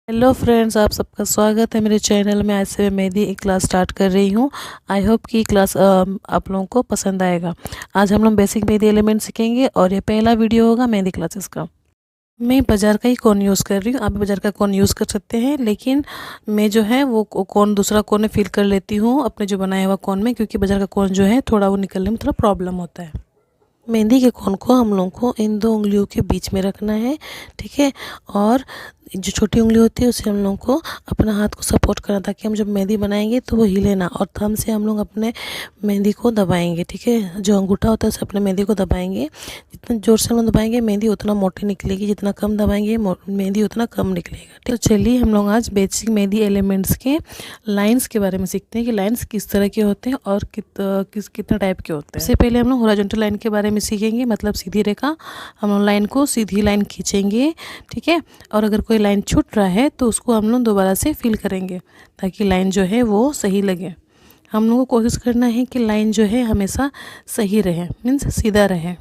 Hello friends, आप सबका स्वागत है मेरे चैनल में। आज से मैं मेहंदी की क्लास स्टार्ट कर रही हूँ। आई होप कि क्लास आप लोगों को पसंद आएगा। आज हम लोग बेसिक मेहंदी एलिमेंट सीखेंगे और ये पहला वीडियो होगा मेहंदी क्लासेस का। मैं बाज़ार का ही कोन यूज़ कर रही हूँ। आप बाज़ार का कोन यूज़ कर सकते हैं, लेकिन मैं जो है वो कोन दूसरा कोन में फिल कर लेती हूँ अपने जो बनाया हुआ कोन में, क्योंकि बाज़ार का कोन जो है थोड़ा वो निकलने में थोड़ा प्रॉब्लम होता है। मेहंदी के कोन को हम लोग को इन दो उंगलियों के बीच में रखना है, ठीक है। और जो छोटी उंगली होती है उसे हम लोग को अपना हाथ को सपोर्ट करना, ताकि हम जब मेहंदी बनाएंगे तो वो हिले ना। और थंब से हम लोग अपने मेहंदी को दबाएंगे, ठीक है। जो अंगूठा होता है उसे अपने मेहंदी को दबाएंगे। जितना ज़ोर से हम लोग दबाएंगे मेहंदी उतना मोटी निकलेगी, जितना कम दबाएंगे मेहंदी उतना कम निकलेगा, ठीक। तो चलिए हम लोग आज बेसिक मेहंदी एलिमेंट्स के लाइन्स के बारे में सीखते हैं कि लाइन्स किस तरह के होते हैं और कितना टाइप के होते हैं। सबसे पहले हम लोग हॉरिजॉन्टल लाइन के बारे में सीखेंगे, मतलब सीधी रेखा। हम लोग लाइन को सीधी लाइन खींचेंगे, ठीक है। और अगर कोई लाइन छूट रहा है तो उसको हम लोग दोबारा से फिल करेंगे, ताकि लाइन जो है वो सही लगे। हम लोगों को कोशिश करना है कि लाइन जो है हमेशा सही रहे, मीन्स सीधा रहे।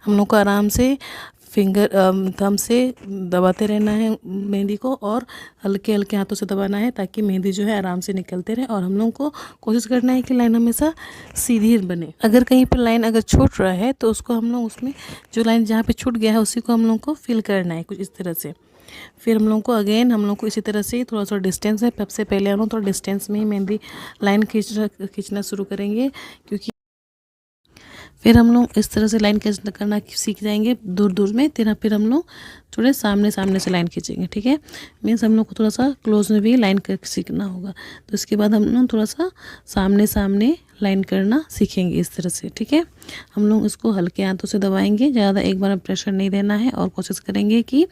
हम लोग को आराम से फिंगर थंब से दबाते रहना है मेहंदी को, और हल्के हल्के हाथों से दबाना है, ताकि मेहंदी जो है आराम से निकलते रहे। और हम लोग को कोशिश करना है कि लाइन हमेशा सीधी बने। अगर कहीं पर लाइन अगर छूट रहा है तो उसको हम लोग उसमें जो लाइन जहाँ पे छूट गया है उसी को हम लोग को फिल करना है, कुछ इस तरह से। फिर हम लोग को अगेन हम लोग को इसी तरह से थोड़ा सा डिस्टेंस है, सबसे पहले हम लोग थोड़ा डिस्टेंस में ही मेहंदी लाइन खींचना शुरू करेंगे, क्योंकि फिर हम लोग इस तरह से लाइन कैसे करना सीख जाएंगे दूर दूर में। फिर हम लोग थोड़े सामने सामने से लाइन खींचेंगे, ठीक है। मीन्स हम लोग को थोड़ा सा क्लोज में भी लाइन कर सीखना होगा। तो इसके बाद हम लोग थोड़ा सा सामने सामने लाइन करना सीखेंगे इस तरह से, ठीक है। हम लोग इसको हल्के हाथों से दबाएंगे, ज़्यादा एक बार में प्रेशर नहीं देना है, और कोशिश करेंगे कि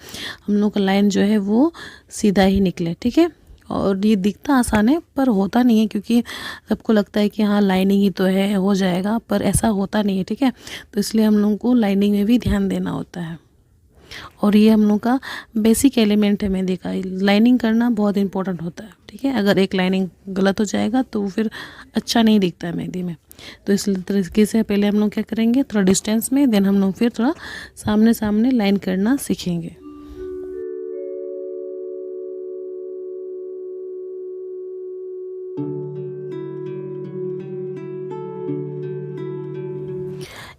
हम लोग का लाइन जो है वो सीधा ही निकले, ठीक है। और ये दिखता आसान है पर होता नहीं है, क्योंकि सबको लगता है कि हाँ लाइनिंग ही तो है, हो जाएगा, पर ऐसा होता नहीं है, ठीक है। तो इसलिए हम लोगों को लाइनिंग में भी ध्यान देना होता है। और ये हम लोग का बेसिक एलिमेंट है मेहंदी का। लाइनिंग करना बहुत इंपॉर्टेंट होता है, ठीक है। अगर एक लाइनिंग गलत हो जाएगा तो फिर अच्छा नहीं दिखता है मेहंदी में। तो इस तरीके से पहले हम लोग क्या करेंगे, थोड़ा डिस्टेंस में, देन हम लोग फिर थोड़ा सामने सामने लाइन करना सीखेंगे।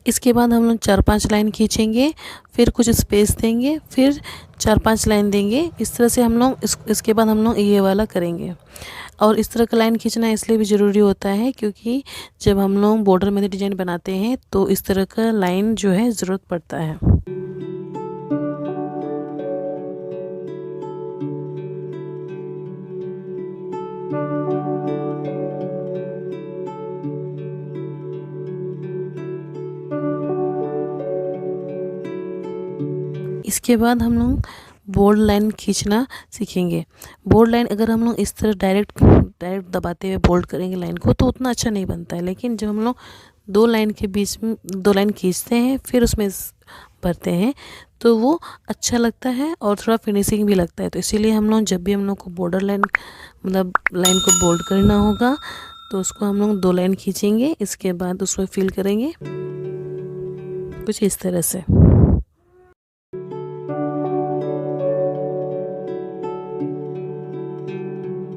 इसके बाद हम लोग 4-5 लाइन खींचेंगे, फिर कुछ स्पेस देंगे, फिर 4-5 लाइन देंगे। इस तरह से हम लोग इसके बाद हम लोग ये वाला करेंगे। और इस तरह का लाइन खींचना इसलिए भी ज़रूरी होता है, क्योंकि जब हम लोग बॉर्डर में डिजाइन बनाते हैं तो इस तरह का लाइन जो है ज़रूरत पड़ता है। इसके बाद हम लोग बोल्ड लाइन खींचना सीखेंगे। बोल्ड लाइन अगर हम लोग इस तरह डायरेक्ट दबाते हुए बोल्ड करेंगे लाइन को, तो उतना अच्छा नहीं बनता है। लेकिन जब हम लोग दो लाइन के बीच में दो लाइन खींचते हैं फिर उसमें भरते हैं, तो वो अच्छा लगता है और थोड़ा फिनिशिंग भी लगता है। तो इसीलिए हम लोग जब भी हम लोग को बॉर्डर लाइन मतलब लाइन को बोल्ड करना होगा, तो उसको हम लोग दो लाइन खींचेंगे, इसके बाद उसमें फिल करेंगे कुछ इस तरह से।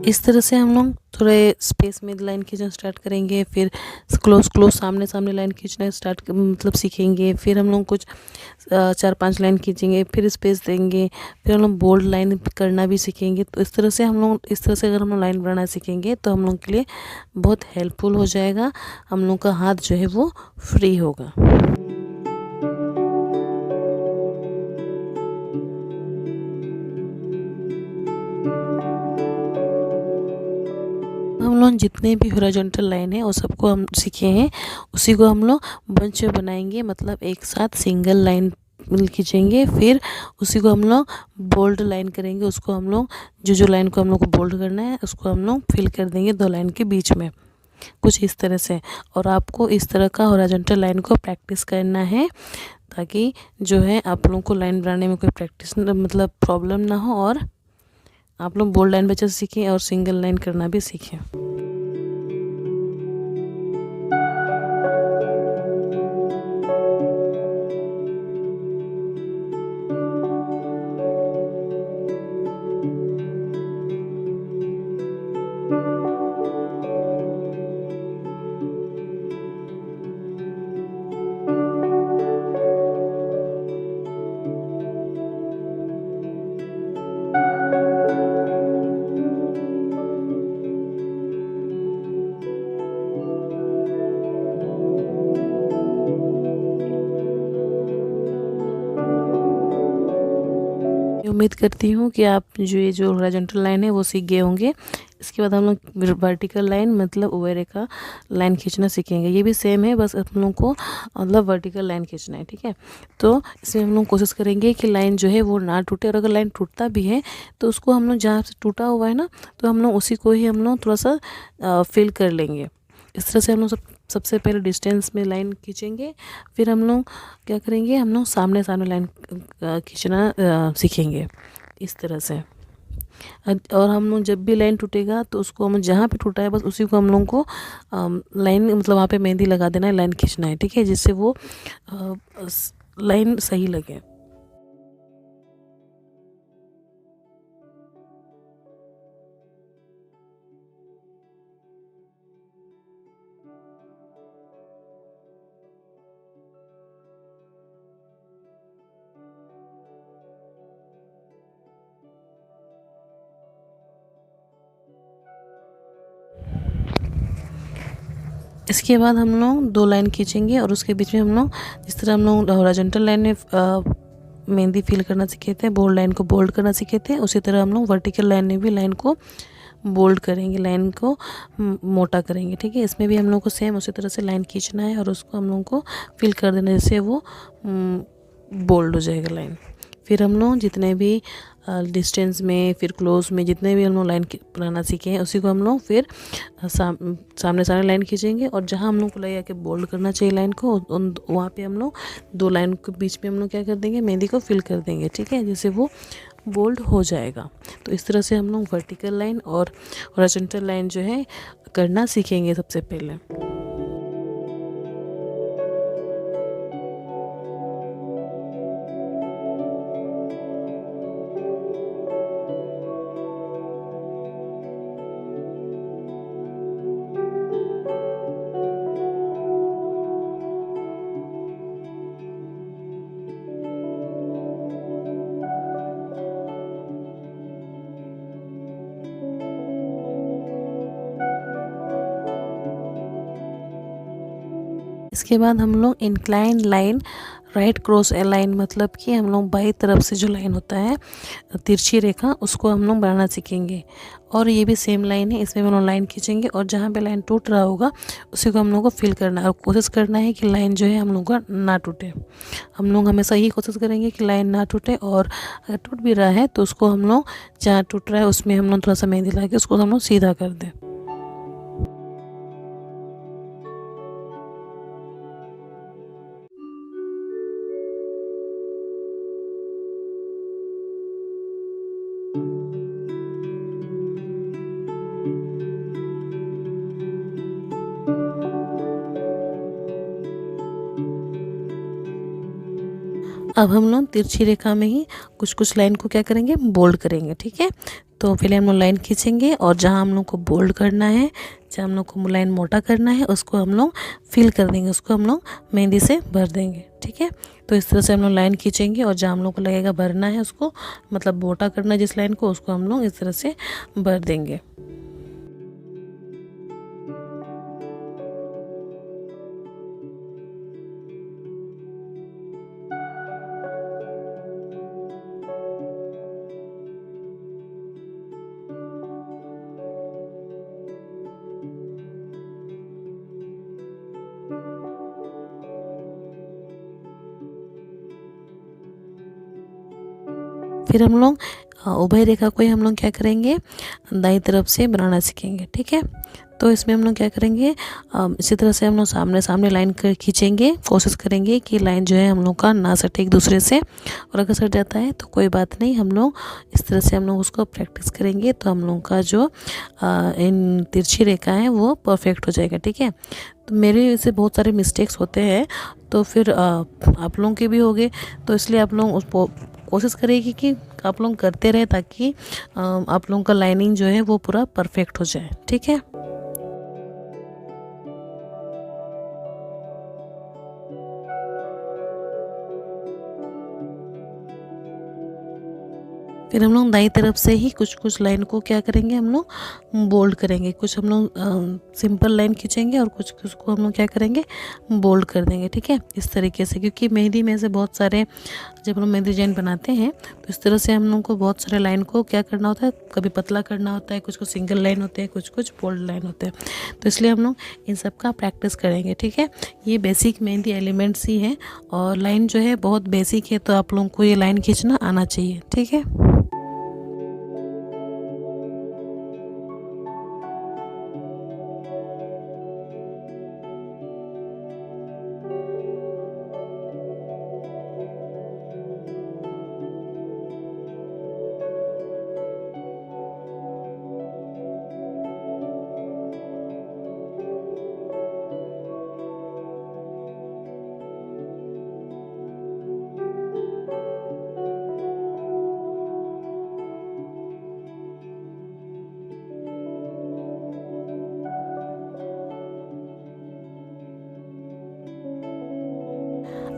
इस तरह से हम लोग थोड़े स्पेस में लाइन खींचना स्टार्ट करेंगे, फिर क्लोज सामने सामने लाइन खींचना मतलब सीखेंगे। फिर हम लोग कुछ 4-5 लाइन खींचेंगे, फिर स्पेस देंगे, फिर हम लोग बोल्ड लाइन करना भी सीखेंगे। तो इस तरह से अगर हम लोग लाइन बनाना सीखेंगे तो हम लोग के लिए बहुत हेल्पफुल हो जाएगा। हम लोग का हाथ जो है वो फ्री होगा। हम लोग जितने भी हॉरिजॉन्टल लाइन है वो सबको हम सीखे हैं, उसी को हम लोग बंच में बनाएंगे, मतलब एक साथ सिंगल लाइन खींचेंगे, फिर उसी को हम लोग बोल्ड लाइन करेंगे। उसको हम लोग जो लाइन को हम लोग को बोल्ड करना है उसको हम लोग फिल कर देंगे दो लाइन के बीच में, कुछ इस तरह से। और आपको इस तरह का हॉरिजॉन्टल लाइन को प्रैक्टिस करना है, ताकि जो है आप लोगों को लाइन बनाने में कोई प्रैक्टिस मतलब प्रॉब्लम ना हो, और आप लोग बोल्ड लाइन बच्चे सीखें और सिंगल लाइन करना भी सीखें। उम्मीद करती हूँ कि आप जो ये जो हॉरिजॉन्टल लाइन है वो सीख गए होंगे। इसके बाद हम लोग वर्टिकल लाइन मतलब उभय रेखा लाइन खींचना सीखेंगे। ये भी सेम है, बस हम लोग को मतलब वर्टिकल लाइन खींचना है, ठीक है। तो इसमें हम लोग कोशिश करेंगे कि लाइन जो है वो ना टूटे, और अगर लाइन टूटता भी है तो उसको हम लोग जहाँ से टूटा हुआ है ना, तो हम लोग उसी को ही हम लोग थोड़ा सा फिल कर लेंगे। इस तरह से हम लोग सबसे पहले डिस्टेंस में लाइन खींचेंगे, फिर हम लोग क्या करेंगे, हम लोग सामने सामने लाइन खींचना सीखेंगे इस तरह से। और हम लोग जब भी लाइन टूटेगा तो उसको हम जहाँ पे टूटा है बस उसी को हम लोग को लाइन मतलब वहाँ पे मेहंदी लगा देना है, लाइन खींचना है, ठीक है, जिससे वो लाइन सही लगे। इसके बाद हम लोग 2 लाइन खींचेंगे और उसके बीच में हम लोग जिस तरह हम लोग हॉरिजॉन्टल लाइन में मेहंदी फिल करना सीखे थे, बोल्ड लाइन को बोल्ड करना सीखे थे, उसी तरह हम लोग वर्टिकल लाइन में भी लाइन को बोल्ड करेंगे, लाइन को मोटा करेंगे, ठीक है। इसमें भी हम लोग को सेम उसी तरह से लाइन खींचना है और उसको हम लोग को फिल कर देना, जिससे वो बोल्ड हो जाएगा लाइन। फिर हम लोग जितने भी डिस्टेंस में फिर क्लोज में जितने भी हम लोग लाइन बनाना सीखे हैं उसी को हम लोग फिर सामने सामने लाइन खींचेंगे, और जहाँ हम लोग को लगेगा कि बोल्ड करना चाहिए लाइन को वहाँ पे हम लोग 2 लाइन के बीच में हम लोग क्या कर देंगे, मेहंदी को फिल कर देंगे, ठीक है, जिससे वो बोल्ड हो जाएगा। तो इस तरह से हम लोग वर्टिकल लाइन और हॉरिजॉन्टल लाइन जो है करना सीखेंगे सबसे पहले। इसके बाद हम लोग incline line right cross line मतलब कि हम लोग बाई तरफ से जो लाइन होता है तिरछी रेखा, उसको हम लोग बनाना सीखेंगे। और ये भी सेम लाइन है, इसमें हम लोग लाइन खींचेंगे और जहाँ पे लाइन टूट रहा होगा उसी को हम लोग को फिल करना है, और कोशिश करना है कि लाइन जो है हम लोग का ना टूटे। हम लोग हमेशा ही कोशिश करेंगे कि लाइन ना टूटे, और अगर टूट भी रहा है तो उसको हम लोग जहाँ टूट रहा है उसमें हम लोग थोड़ा सा मेहंदी लगा के उसको हम लोग सीधा कर दें। अब हम लोग तिरछी रेखा में ही कुछ कुछ लाइन को क्या करेंगे, बोल्ड करेंगे, ठीक है। तो पहले हम लोग लाइन खींचेंगे और जहाँ हम लोग को बोल्ड करना है, जहाँ हम लोग को लाइन मोटा करना है, उसको हम लोग फिल कर देंगे, उसको हम लोग मेहंदी से भर देंगे, ठीक है। तो इस तरह से हम लोग लाइन खींचेंगे और जहाँ हम लोग को लगेगा भरना है उसको मतलब मोटा करना है जिस लाइन को, उसको हम लोग इस तरह से भर देंगे। फिर हम लोग उभय रेखा को ही हम लोग क्या करेंगे, दाईं तरफ से बनाना सीखेंगे, ठीक है। तो इसमें हम लोग क्या करेंगे, इसी तरह से हम लोग सामने सामने लाइन कर खींचेंगे, कोशिश करेंगे कि लाइन जो है हम लोग का ना सटे एक दूसरे से, और अगर सट जाता है तो कोई बात नहीं, हम लोग इस तरह से हम लोग उसको प्रैक्टिस करेंगे तो हम लोग का जो इन तिरछी रेखा है वो परफेक्ट हो जाएगा, ठीक है। तो मेरे से बहुत सारे मिस्टेक्स होते हैं, तो फिर आप लोगों के भी हो गए, तो इसलिए आप लोग उसको कोशिश करेगी कि आप लोग करते रहे ताकि आप लोगों का लाइनिंग जो है वो पूरा परफेक्ट हो जाए, ठीक है। फिर हम लोग दाईं तरफ से ही कुछ कुछ लाइन को क्या करेंगे, हम लोग बोल्ड करेंगे। कुछ हम लोग सिंपल लाइन खींचेंगे और कुछ कुछ को हम लोग क्या करेंगे, बोल्ड कर देंगे। ठीक है, इस तरीके से, क्योंकि मेहंदी में से बहुत सारे, जब हम लोग मेहंदी डिजाइन बनाते हैं तो इस तरह से हम लोग को बहुत सारे लाइन को क्या करना होता है, कभी पतला करना होता है, कुछ को सिंगल लाइन होते हैं, कुछ कुछ बोल्ड लाइन होते हैं। तो इसलिए हम लोग इन सब का प्रैक्टिस करेंगे। ठीक है, ये बेसिक मेहंदी एलिमेंट्स ही हैं और लाइन जो है बहुत बेसिक है, तो आप लोगों को ये लाइन खींचना आना चाहिए। ठीक है,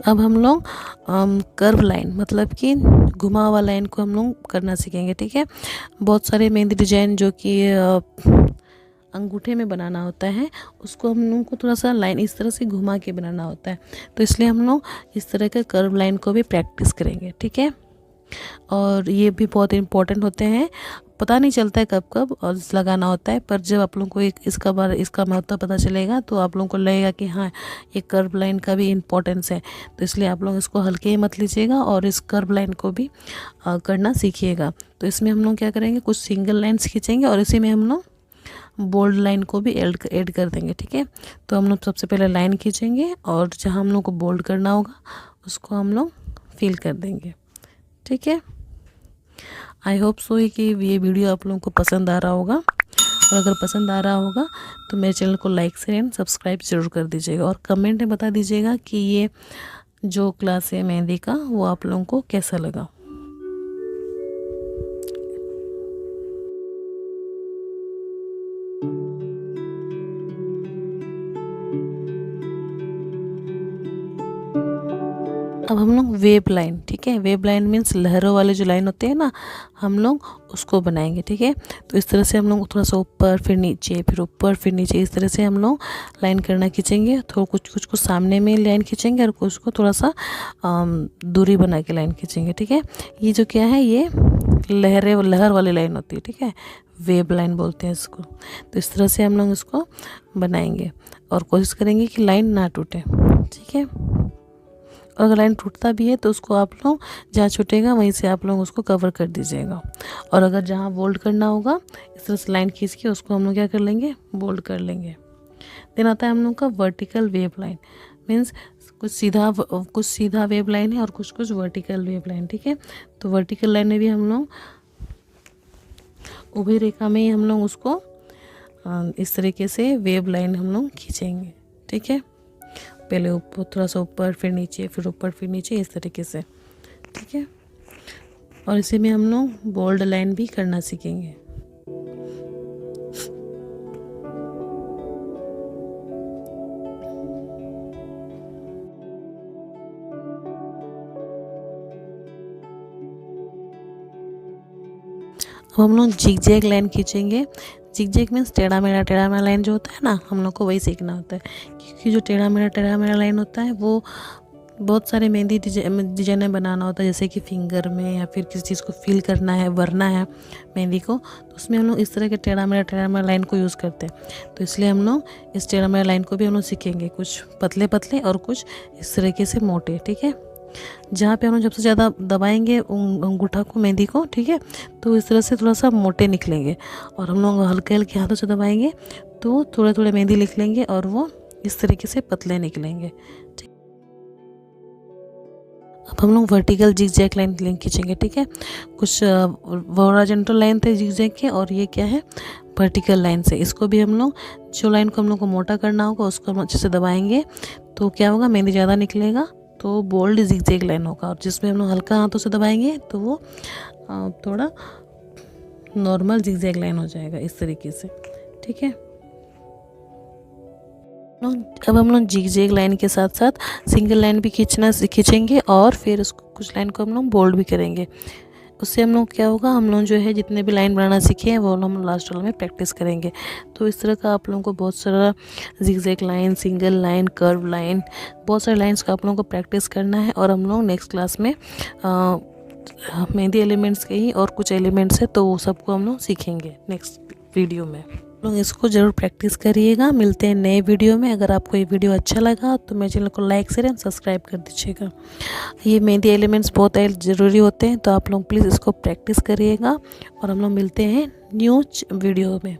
अब हम लोग कर्व लाइन, मतलब कि घुमा हुआ लाइन को हम लोग करना सीखेंगे। ठीक है, बहुत सारे मेहंदी डिजाइन जो कि अंगूठे में बनाना होता है, उसको हम लोग को थोड़ा सा लाइन इस तरह से घुमा के बनाना होता है, तो इसलिए हम लोग इस तरह के कर्व लाइन को भी प्रैक्टिस करेंगे। ठीक है, और ये भी बहुत इम्पोर्टेंट होते हैं, पता नहीं चलता है कब कब और लगाना होता है, पर जब आप लोगों को एक इसका महत्व पता चलेगा तो आप लोगों को लगेगा कि हाँ, ये कर्व लाइन का भी इम्पोर्टेंस है। तो इसलिए आप लोग इसको हल्के ही मत लीजिएगा और इस कर्व लाइन को भी करना सीखिएगा। तो इसमें हम लोग क्या करेंगे, कुछ सिंगल लाइन्स खींचेंगे और इसी में हम लोग बोल्ड लाइन को भी ऐड कर देंगे। ठीक है, तो हम लोग सबसे पहले लाइन खींचेंगे और जहाँ हम लोग को बोल्ड करना होगा उसको हम लोग फिल कर देंगे। ठीक है, आई होप सो कि ये वीडियो आप लोगों को पसंद आ रहा होगा, और अगर पसंद आ रहा होगा तो मेरे चैनल को लाइक शेयर एंड सब्सक्राइब ज़रूर कर दीजिएगा, और कमेंट में बता दीजिएगा कि ये जो क्लास है मेहंदी का वो आप लोगों को कैसा लगा। अब हम लोग वेव लाइन, ठीक है, वेव लाइन मीन्स लहरों वाले जो लाइन होते हैं ना, हम लोग उसको बनाएंगे। ठीक है, तो इस तरह से हम लोग थोड़ा सा ऊपर फिर नीचे, फिर ऊपर फिर नीचे, इस तरह से हम लोग लाइन करना खींचेंगे। थोड़ा कुछ को सामने में लाइन खींचेंगे और कुछ को थोड़ा सा दूरी बना के लाइन खींचेंगे। ठीक है, ये जो क्या है, ये लहर वाली लाइन होती है। ठीक है, वेव लाइन बोलते हैं इसको। तो इस तरह से हम लोग इसको बनाएंगे और कोशिश करेंगे कि लाइन ना टूटे। ठीक है, और अगर लाइन टूटता भी है तो उसको आप लोग जहाँ छूटेगा वहीं से आप लोग उसको कवर कर दीजिएगा, और अगर जहाँ बोल्ड करना होगा इस तरह से लाइन खींच के उसको हम लोग क्या कर लेंगे, बोल्ड कर लेंगे। देन आता है हम लोग का वर्टिकल वेव लाइन, मीन्स कुछ सीधा वेव लाइन है और कुछ वर्टिकल वेव लाइन। ठीक है, तो वर्टिकल लाइन में भी हम लोग उभी रेखा में ही हम लोग उसको इस तरीके से वेव लाइन हम लोग खींचेंगे। ठीक है, पहले ऊपर, थोड़ा सा ऊपर, फिर नीचे, फिर ऊपर, फिर नीचे, इस तरीके से। ठीक है, और इसी में हम लोग बोल्ड लाइन भी करना सीखेंगे। अब हम लोग जिग जैग लाइन खींचेंगे। जिग जैग मीन्स टेढ़ा मेढ़ा लाइन जो होता है ना, हम लोग को वही सीखना होता है, क्योंकि जो टेढ़ा मेढ़ा लाइन होता है वो बहुत सारे मेहंदी डिजाइन में बनाना होता है, जैसे कि फिंगर में या फिर किसी चीज़ को फील करना है, भरना है मेहंदी को, तो उसमें हम लोग इस तरह के टेढ़ा मेढ़ा लाइन को यूज़ करते हैं। तो इसलिए हम लोग इस टेढ़ा मेढ़ा लाइन को भी हम लोग सीखेंगे, कुछ पतले और कुछ इस तरीके से मोटे। ठीक है, जहाँ पे हम लोग सबसे ज़्यादा दबाएंगे अंगूठा को, मेहंदी को, ठीक है, तो इस तरह से थोड़ा सा मोटे निकलेंगे, और हम लोग हल्के हाथों से दबाएंगे तो थोड़े मेहंदी लिख लेंगे और वो इस तरीके से पतले निकलेंगे। ठीक, अब हम लोग वर्टिकल जिग जैग लाइन खींचेंगे। ठीक है, कुछ हॉरिजॉन्टल लाइन थे जिग जैग के, और ये क्या है, वर्टिकल लाइन से। इसको भी हम लोग, जो लाइन को हम लोग को मोटा करना होगा उसको हम अच्छे से दबाएंगे तो क्या होगा, मेहंदी ज़्यादा निकलेगा, तो बोल्ड जिग जैग लाइन होगा। और जिसमें हम लोग हल्का हाथों से दबाएंगे तो वो थोड़ा नॉर्मल जिग जैग लाइन हो जाएगा, इस तरीके से। ठीक है, अब हम लोग जिग जैग लाइन के साथ साथ सिंगल लाइन भी खींचेंगे, और फिर उसको कुछ लाइन को हम लोग बोल्ड भी करेंगे। उससे हम लोग क्या होगा, हम लोग जो है जितने भी लाइन बनाना सीखे हैं वो हम लास्ट वाला में प्रैक्टिस करेंगे। तो इस तरह का आप लोगों को बहुत सारा zigzag line, single line, curve line, बहुत सारे लाइंस का आप लोगों को प्रैक्टिस करना है। और हम लोग नेक्स्ट क्लास में मेहंदी एलिमेंट्स के ही और कुछ एलिमेंट्स है तो वो सबको हम लोग सीखेंगे नेक्स्ट वीडियो में। लोग इसको ज़रूर प्रैक्टिस करिएगा। मिलते हैं नए वीडियो में। अगर आपको ये वीडियो अच्छा लगा तो मेरे चैनल को लाइक शेयर एंड सब्सक्राइब कर दीजिएगा। ये मेहंदी एलिमेंट्स बहुत ज़रूरी होते हैं तो आप लोग प्लीज़ इसको प्रैक्टिस करिएगा और हम लोग मिलते हैं न्यू वीडियो में।